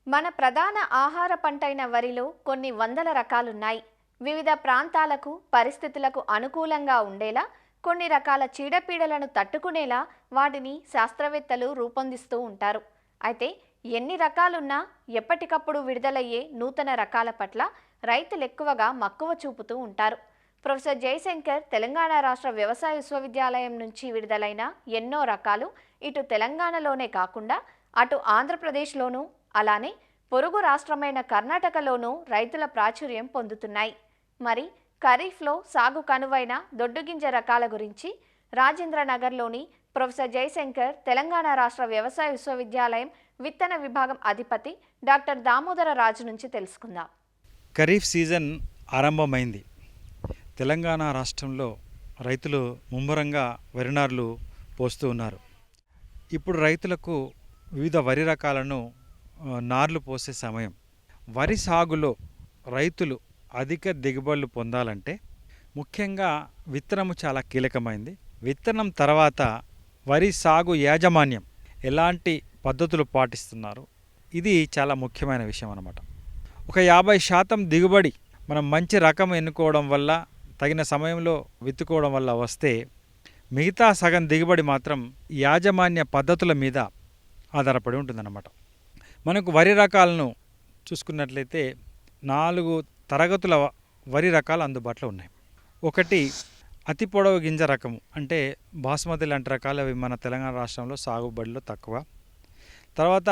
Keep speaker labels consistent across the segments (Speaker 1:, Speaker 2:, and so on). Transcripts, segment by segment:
Speaker 1: మన ప్రధాన ఆహార పంటైన వరిలో కొన్ని వందల రకాలున్నాయి. వివిధ ప్రాంతాలకు, పరిస్థితులకు అనుకూలంగా ఉండేలా, కొన్ని రకాల చీడపీడలను తట్టుకునేలా వాటిని శాస్త్రవేత్తలు రూపొందిస్తూ ఉంటారు. అయితే ఎన్ని రకాలున్నా ఎప్పటికప్పుడు విడుదలయ్యే నూతన రకాల పట్ల రైతులు ఎక్కువగా మక్కువ చూపుతూ ఉంటారు. ప్రొఫెసర్ జయశంకర్ తెలంగాణ రాష్ట్ర వ్యవసాయ విశ్వవిద్యాలయం నుంచి విడుదలైన ఎన్నో రకాలు ఇటు తెలంగాణలోనే కాకుండా అటు ఆంధ్రప్రదేశ్లోనూ అలానే పొరుగు రాష్ట్రమైన కర్ణాటకలోనూ రైతుల ప్రాచుర్యం పొందుతున్నాయి. మరి ఖరీఫ్లో సాగు కనువైన దొడ్డుగింజ రకాల గురించి రాజేంద్రనగర్లోని ప్రొఫెసర్ జయశంకర్ తెలంగాణ రాష్ట్ర వ్యవసాయ విశ్వవిద్యాలయం విత్తన విభాగం అధిపతి డాక్టర్ దామోదర రాజు నుంచి తెలుసుకుందాం.
Speaker 2: ఖరీఫ్ సీజన్ ఆరంభమైంది. తెలంగాణ రాష్ట్రంలో రైతులు ముమ్మరంగా వరి నార్లు పోస్తూ ఉన్నారు. ఇప్పుడు రైతులకు వివిధ వరి రకాలను నార్లు పోసే సమయం. వరి సాగులో రైతులు అధిక దిగుబడులు పొందాలంటే ముఖ్యంగా విత్తనము చాలా కీలకమైంది. విత్తనం తర్వాత వరి సాగు యాజమాన్యం ఎలాంటి పద్ధతులు పాటిస్తున్నారు, ఇది చాలా ముఖ్యమైన విషయం అన్నమాట. ఒక 50% దిగుబడి మనం మంచి రకం ఎన్నుకోవడం వల్ల, తగిన సమయంలో విత్తుకోవడం వల్ల వస్తే, మిగతా సగం దిగుబడి మాత్రం యాజమాన్య పద్ధతుల మీద ఆధారపడి ఉంటుందన్నమాట. మనకు వరి రకాలను చూసుకున్నట్లయితే 4 తరగతుల వరి రకాలు అందుబాటులో ఉన్నాయి. ఒకటి అతి పొడవు గింజ రకము, అంటే బాస్మతి లాంటి రకాలు, అవి మన తెలంగాణ రాష్ట్రంలో సాగుబడిలో తక్కువ. తర్వాత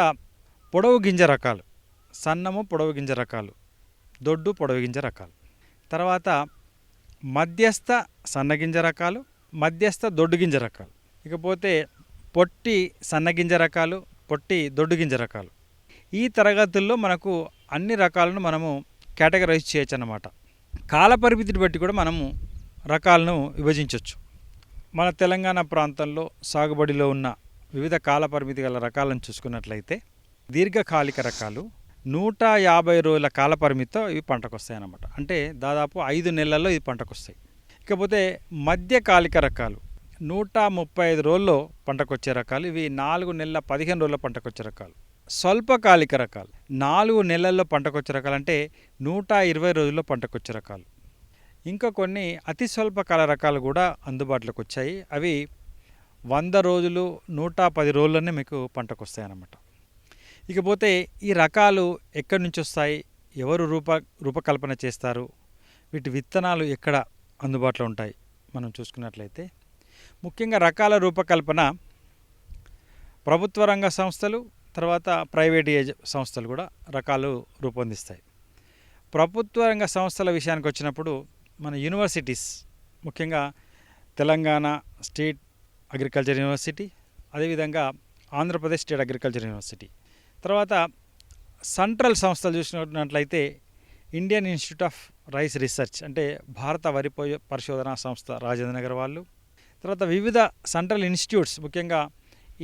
Speaker 2: పొడవు గింజ రకాలు, సన్నము పొడవు గింజ రకాలు, దొడ్డు పొడవు గింజ రకాలు. తర్వాత మధ్యస్థ సన్నగింజ రకాలు, మధ్యస్థ దొడ్డు గింజ రకాలు. ఇకపోతే పొట్టి సన్నగింజ రకాలు, పొట్టి దొడ్డు గింజ రకాలు. ఈ తరగతుల్లో మనకు అన్ని రకాలను మనము కేటగరైజ్ చేయొచ్చు అన్నమాట. కాల పరిమితిని బట్టి కూడా మనము రకాలను విభజించవచ్చు. మన తెలంగాణ ప్రాంతంలో సాగుబడిలో ఉన్న వివిధ కాల పరిమితి గల రకాలను చూసుకున్నట్లయితే, దీర్ఘకాలిక రకాలు 150 రోజుల కాల పరిమితితో ఇవి పంటకు వస్తాయి అన్నమాట. అంటే దాదాపు 5 నెలల్లో ఇది పంటకు వస్తాయి. ఇకపోతే మధ్యకాలిక రకాలు 135 రోజుల్లో పంటకు వచ్చే రకాలు, ఇవి 4 నెలల 15 రోజుల పంటకు వచ్చే రకాలు. స్వల్పకాలిక రకాలు 4 నెలల్లో పంటకొచ్చే రకాలు, అంటే 120 రోజుల్లో పంటకొచ్చే రకాలు. ఇంకా కొన్ని అతి స్వల్పకాల రకాలు కూడా అందుబాటులోకి వచ్చాయి. అవి 100 రోజులు 110 రోజుల్లోనే మీకు పంటకు వస్తాయి అన్నమాట. ఇకపోతే ఈ రకాలు ఎక్కడి నుంచి వస్తాయి, ఎవరు రూపకల్పన చేస్తారు, వీటి విత్తనాలు ఎక్కడ అందుబాటులో ఉంటాయి మనం చూసుకున్నట్లయితే, ముఖ్యంగా రకాల రూపకల్పన ప్రభుత్వ రంగ సంస్థలు, తర్వాత ప్రైవేట్ సంస్థలు కూడా రకాలు రూపొందిస్తాయి. ప్రభుత్వ రంగ సంస్థల విషయానికి వచ్చినప్పుడు మన యూనివర్సిటీస్, ముఖ్యంగా తెలంగాణ స్టేట్ అగ్రికల్చర్ యూనివర్సిటీ, అదేవిధంగా ఆంధ్రప్రదేశ్ స్టేట్ అగ్రికల్చర్ యూనివర్సిటీ, తర్వాత సెంట్రల్ సంస్థలు చూసినట్లయితే Indian institute of rice research, అంటే భారత వరి పరిశోధనా సంస్థ రాజేంద్రనగర్ వాళ్ళు, తర్వాత వివిధ సెంట్రల్ ఇన్స్టిట్యూట్స్, ముఖ్యంగా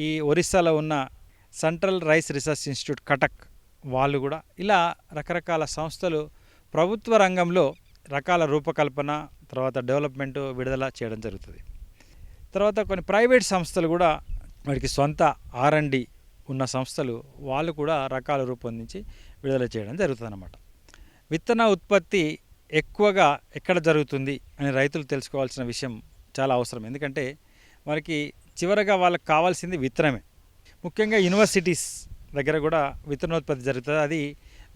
Speaker 2: ఈ ఒరిస్సాలో ఉన్న central rice research institute Cuttack వాళ్ళు కూడా, ఇలా రకరకాల సంస్థలు ప్రభుత్వ రంగంలో రకాల రూపకల్పన, తర్వాత డెవలప్మెంట్, విడుదల చేయడం జరుగుతుంది. తర్వాత కొన్ని ప్రైవేట్ సంస్థలు కూడా, వాటికి సొంత R&D ఉన్న సంస్థలు, వాళ్ళు కూడా రకాలు రూపొందించి విడుదల చేయడం జరుగుతుంది అన్నమాట. విత్తన ఉత్పత్తి ఎక్కువగా ఎక్కడ జరుగుతుంది అని రైతులు తెలుసుకోవాల్సిన విషయం చాలా అవసరం. ఎందుకంటే మనకి చివరగా వాళ్ళకి కావాల్సింది విత్తనమే. ముఖ్యంగా యూనివర్సిటీస్ దగ్గర కూడా విత్తనోత్పత్తి జరుగుతుంది. అది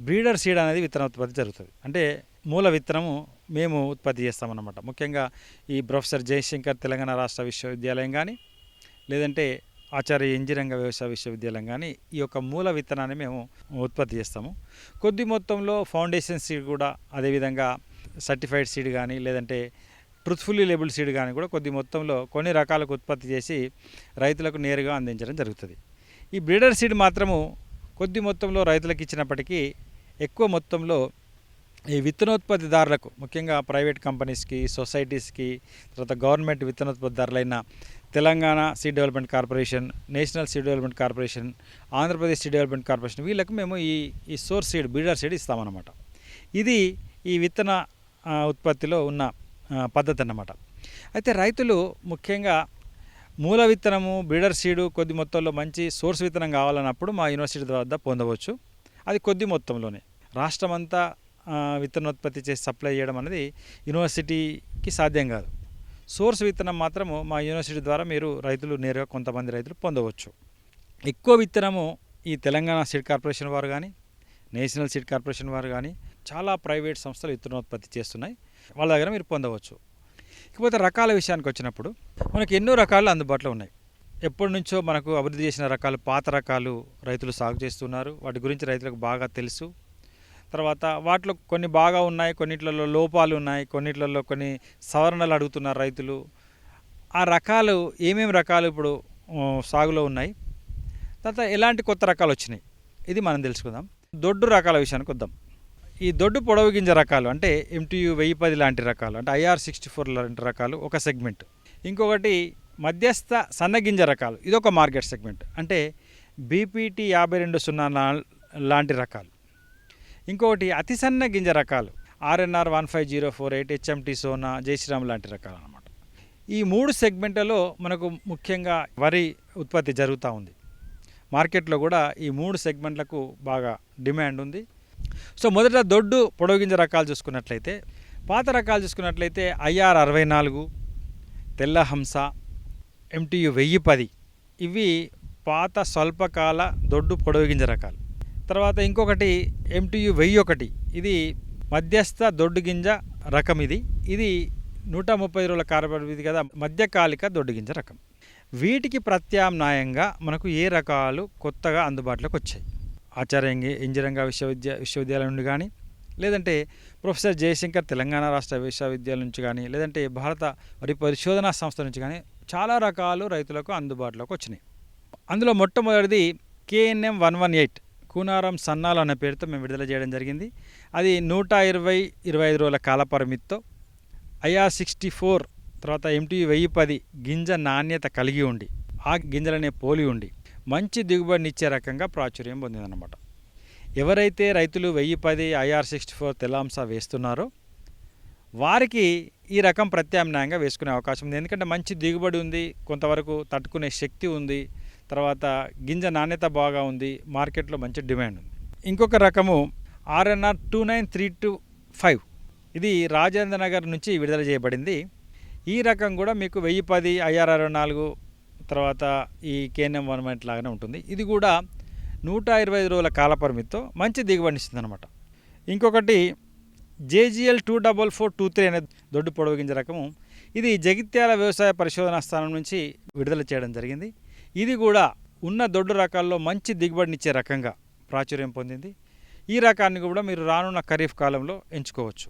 Speaker 2: బ్రీడర్ సీడ్ అనేది విత్తనోత్పత్తి జరుగుతుంది. అంటే మూల విత్తనము మేము ఉత్పత్తి చేస్తామన్నమాట. ముఖ్యంగా ఈ ప్రొఫెసర్ జయశంకర్ తెలంగాణ రాష్ట్ర విశ్వవిద్యాలయం కానీ, లేదంటే ఆచార్య ఇంజనీరింగ్ వ్యవసాయ విశ్వవిద్యాలయం కానీ, ఈ యొక్క మూల విత్తనాన్ని మేము ఉత్పత్తి చేస్తాము. కొద్ది మొత్తంలో ఫౌండేషన్ సీడ్ కూడా, అదేవిధంగా సర్టిఫైడ్ సీడ్ కానీ, లేదంటే ట్రూత్ఫుల్లీ లేబుల్డ్ సీడ్ కానీ కూడా కొద్ది మొత్తంలో కొన్ని రకాలకు ఉత్పత్తి చేసి రైతులకు నేరుగా అందించడం జరుగుతుంది. ఈ బ్రీడర్ సీడ్ మాత్రము కొద్ది మొత్తంలో రైతులకు ఇచ్చినప్పటికీ, ఎక్కువ మొత్తంలో ఈ విత్తనోత్పత్తిదారులకు, ముఖ్యంగా ప్రైవేట్ కంపెనీస్కి, సొసైటీస్కి, తర్వాత గవర్నమెంట్ విత్తనోత్పత్తిదారులైన Telangana seed development corporation, national seed development corporation, Andhra Pradesh seed development corporation, వీళ్ళకు మేము ఈ సోర్స్ సీడ్, బ్రీడర్ సీడ్ ఇస్తామన్నమాట. ఇది ఈ విత్తన ఉత్పత్తిలో ఉన్న పద్ధతి అన్నమాట. అయితే రైతులు ముఖ్యంగా మూల విత్తనము, బ్రీడర్ సీడు కొద్ది మొత్తంలో మంచి సోర్స్ విత్తనం కావాలన్నప్పుడు మా యూనివర్సిటీ వద్ద పొందవచ్చు. అది కొద్ది మొత్తంలోనే. రాష్ట్రమంతా విత్తనోత్పత్తి చేసి సప్లై చేయడం అనేది యూనివర్సిటీకి సాధ్యం కాదు. సోర్స్ విత్తనం మాత్రము మా యూనివర్సిటీ ద్వారా మీరు రైతులు నేరుగా కొంతమంది రైతులు పొందవచ్చు. ఎక్కువ విత్తనము ఈ తెలంగాణ సీడ్ కార్పొరేషన్ వారు కానీ, నేషనల్ సీడ్ కార్పొరేషన్ వారు కానీ, చాలా ప్రైవేట్ సంస్థలు విత్తనోత్పత్తి చేస్తున్నాయి. వాళ్ళ దగ్గర మీరు పొందవచ్చు. ఇకపోతే రకాల విషయానికి వచ్చినప్పుడు మనకు ఎన్నో రకాలు అందుబాటులో ఉన్నాయి. ఎప్పటి నుంచో మనకు అభివృద్ధి చేసిన రకాలు, పాత రకాలు రైతులు సాగు చేస్తున్నారు. వాటి గురించి రైతులకు బాగా తెలుసు. తర్వాత వాటిలో కొన్ని బాగా ఉన్నాయి, కొన్నిట్లలో లోపాలు ఉన్నాయి, కొన్నిట్లలో కొన్ని సవరణలు అడుగుతున్నారు రైతులు. ఆ రకాలు ఏమేమి రకాలు ఇప్పుడు సాగులో ఉన్నాయి, తర్వాత ఎలాంటి కొత్త రకాలు వచ్చినాయి, ఇది మనం తెలుసుకుందాం. దొడ్డు రకాల విషయానికి వద్దాం. ఈ దొడ్డు పొడవు గింజ రకాలు అంటే MTU 1010 లాంటి రకాలు, అంటే IR64 లాంటి రకాలు ఒక సెగ్మెంట్. ఇంకొకటి మధ్యస్థ సన్నగింజ రకాలు, ఇదొక మార్కెట్ సెగ్మెంట్, అంటే BPT 5204 లాంటి రకాలు. ఇంకొకటి అతి సన్న గింజ రకాలు RNR 15048, HMT సోనా, జయశ్రీరామ్ లాంటి రకాలు అన్నమాట. ఈ 3 సెగ్మెంట్లలో మనకు ముఖ్యంగా వరి ఉత్పత్తి జరుగుతూ ఉంది. మార్కెట్లో కూడా ఈ 3 సెగ్మెంట్లకు బాగా డిమాండ్ ఉంది. సో మొదట దొడ్డు పొడవు గింజ రకాలు చూసుకున్నట్లయితే, పాత రకాలు చూసుకున్నట్లయితే IR 64, తెల్లహంస, MTU 1010 ఇవి పాత స్వల్పకాల దొడ్డు పొడవు గింజ రకాలు. తర్వాత ఇంకొకటి MTU 1001, ఇది మధ్యస్థ దొడ్డు గింజ రకం. ఇది 130 రోజుల కాల పరిమితి కదా, మధ్యకాలిక దొడ్డు గింజ రకం. వీటికి ప్రత్యామ్నాయంగా మనకు ఏ రకాలు కొత్తగా అందుబాటులోకి వచ్చాయి? ఆచార్య ఇంజనీరింగ్ విశ్వవిద్యాలయం నుండి కానీ, లేదంటే ప్రొఫెసర్ జయశంకర్ తెలంగాణ రాష్ట్ర విశ్వవిద్యాలయం నుంచి కానీ, లేదంటే భారత వరి పరిశోధనా సంస్థ నుంచి కానీ చాలా రకాలు రైతులకు అందుబాటులోకి వచ్చినాయి. అందులో మొట్టమొదటిది KNM 118 కూనారం సన్నాలు అనే పేరుతో మేము విడుదల చేయడం జరిగింది. అది 120-25 రోజుల కాల పరిమితితో IR64, తర్వాత MTU 1010 గింజ నాణ్యత కలిగి ఉండి, ఆ గింజలనే పోలి ఉండి మంచి దిగుబడినిచ్చే రకంగా ప్రాచుర్యం పొందిందన్నమాట. ఎవరైతే రైతులు 1010 IR64 తెల్లాంస వేస్తున్నారో వారికి ఈ రకం ప్రత్యామ్నాయంగా వేసుకునే అవకాశం ఉంది. ఎందుకంటే మంచి దిగుబడి ఉంది, కొంతవరకు తట్టుకునే శక్తి ఉంది, తర్వాత గింజ నాణ్యత బాగా ఉంది, మార్కెట్లో మంచి డిమాండ్ ఉంది. ఇంకొక రకము RNR 29325, ఇది రాజేంద్ర నగర్ నుంచి విడుదల చేయబడింది. ఈ రకం కూడా మీకు 1010 IR 64 తర్వాత ఈ KNM 118 లాగానే ఉంటుంది. ఇది కూడా 125 రోజుల కాల పరిమితితో మంచి దిగుబడిని ఇస్తుంది అనమాట. ఇంకొకటి JGL 24423 అనే దొడ్డు పొడవు గింజ రకము, ఇది జగిత్యాల వ్యవసాయ పరిశోధనా స్థానం నుంచి విడుదల చేయడం జరిగింది. ఇది కూడా ఉన్న దొడ్డు రకాల్లో మంచి దిగుబడినిచ్చే రకంగా ప్రాచుర్యం పొందింది. ఈ రకాన్ని కూడా మీరు రానున్న ఖరీఫ్ కాలంలో ఎంచుకోవచ్చు.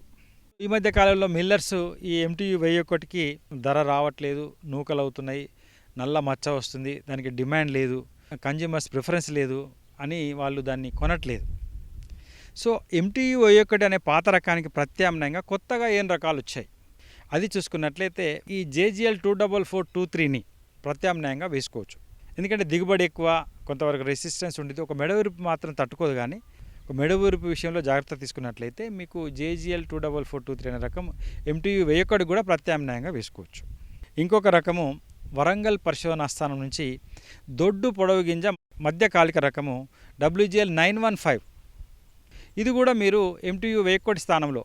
Speaker 2: ఈ మధ్య కాలంలో మిల్లర్స్ ఈ MTU 1001కి ధర రావట్లేదు, నూకలు అవుతున్నాయి, నల్ల మచ్చ వస్తుంది, దానికి డిమాండ్ లేదు, కన్జ్యూమర్స్ ప్రిఫరెన్స్ లేదు అని వాళ్ళు దాన్ని కొనట్లేదు. సో MTU 1001 అనే పాత రకానికి ప్రత్యామ్నాయంగా కొత్తగా ఏం రకాలు వచ్చాయి అది చూసుకున్నట్లయితే ఈ JGL 24423ని ప్రత్యామ్నాయంగా వేసుకోవచ్చు. ఎందుకంటే దిగుబడి ఎక్కువ, కొంతవరకు రెసిస్టెన్స్ ఉంటుంది. ఒక మెడవిరుపు మాత్రం తట్టుకోదు, కానీ ఒక మెడవిరుపు విషయంలో జాగ్రత్త తీసుకున్నట్లయితే మీకు JGL 24423 అనే రకం MTU 1001 కూడా ప్రత్యామ్నాయంగా వేసుకోవచ్చు. ఇంకొక రకము వరంగల్ పరిశోధనా స్థానం నుంచి దొడ్డు పొడవు గింజ మధ్యకాలిక రకము WGL 915, ఇది కూడా మీరు MTU 1001 స్థానంలో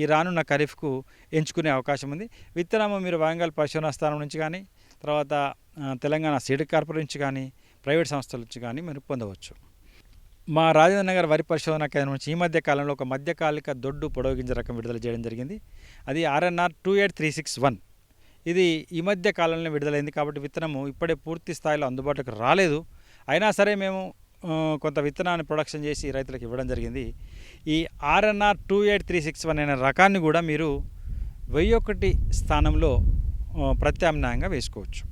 Speaker 2: ఈ రానున్న ఖరీఫ్కు ఎంచుకునే అవకాశం ఉంది. విత్తనము మీరు వరంగల్ పరిశోధనా స్థానం నుంచి కానీ, తర్వాత తెలంగాణ సీడ్ కార్పొరేషన్ నుంచి కానీ, ప్రైవేట్ సంస్థల నుంచి కానీ మీరు పొందవచ్చు. మా రాజేంద్ర నగర్ వరి పరిశోధనా కేంద్రం నుంచి ఈ మధ్య కాలంలో ఒక మధ్యకాలిక దొడ్డు పొడవు గింజ రకం విడుదల చేయడం జరిగింది. అది RNR 28361. ఇది ఈ మధ్య కాలంలో విడుదలైంది కాబట్టి విత్తనము ఇప్పుడే పూర్తి స్థాయిలో అందుబాటులోకి రాలేదు. అయినా సరే మేము కొంత విత్తనాన్ని ప్రొడక్షన్ చేసి రైతులకు ఇవ్వడం జరిగింది. ఈ RNR 28361 అనే రకాన్ని కూడా మీరు 1001 స్థానంలో ప్రత్యామ్నాయంగా వేసుకోవచ్చు.